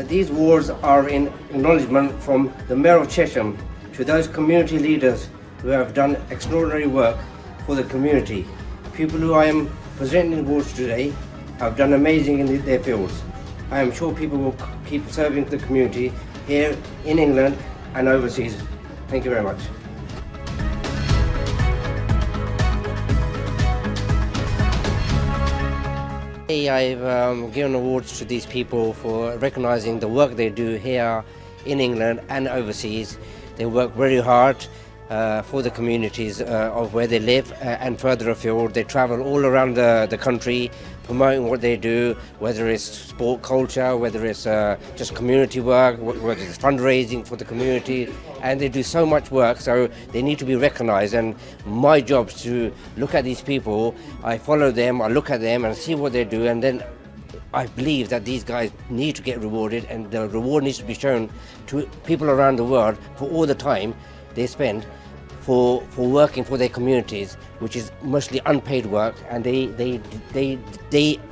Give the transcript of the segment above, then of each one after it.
These awards are in acknowledgement from the Mayor of Chesham to those community leaders who have done extraordinary work for the community. People who I am presenting awards today have done amazing in their fields. I am sure people will keep serving the community here in England and overseas. Thank you very much. I've given awards to these people for recognising the work they do here in England and overseas. They work very hard for the communities of where they live and further afield. They travel all around the country promoting what they do, whether it's sport culture, whether it's just community work, whether it's fundraising for the community, and they do so much work, so they need to be recognised. And my job is to look at these people. I follow them, I look at them and see what they do, and then I believe that these guys need to get rewarded, and the reward needs to be shown to people around the world for all the time they spend for working for their communities, which is mostly unpaid work, and they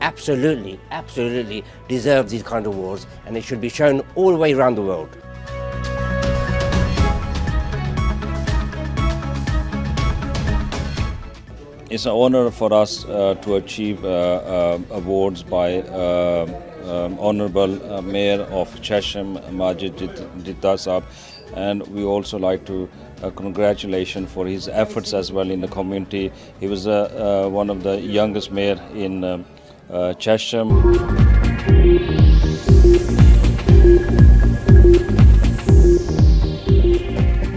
absolutely deserve these kind of awards, and it should be shown all the way around the world. It's an honor for us to achieve awards by Honourable Mayor of Chesham, Majid Ditta Sahab, and we also like to congratulate for his efforts as well in the community. He was one of the youngest mayor in Chesham.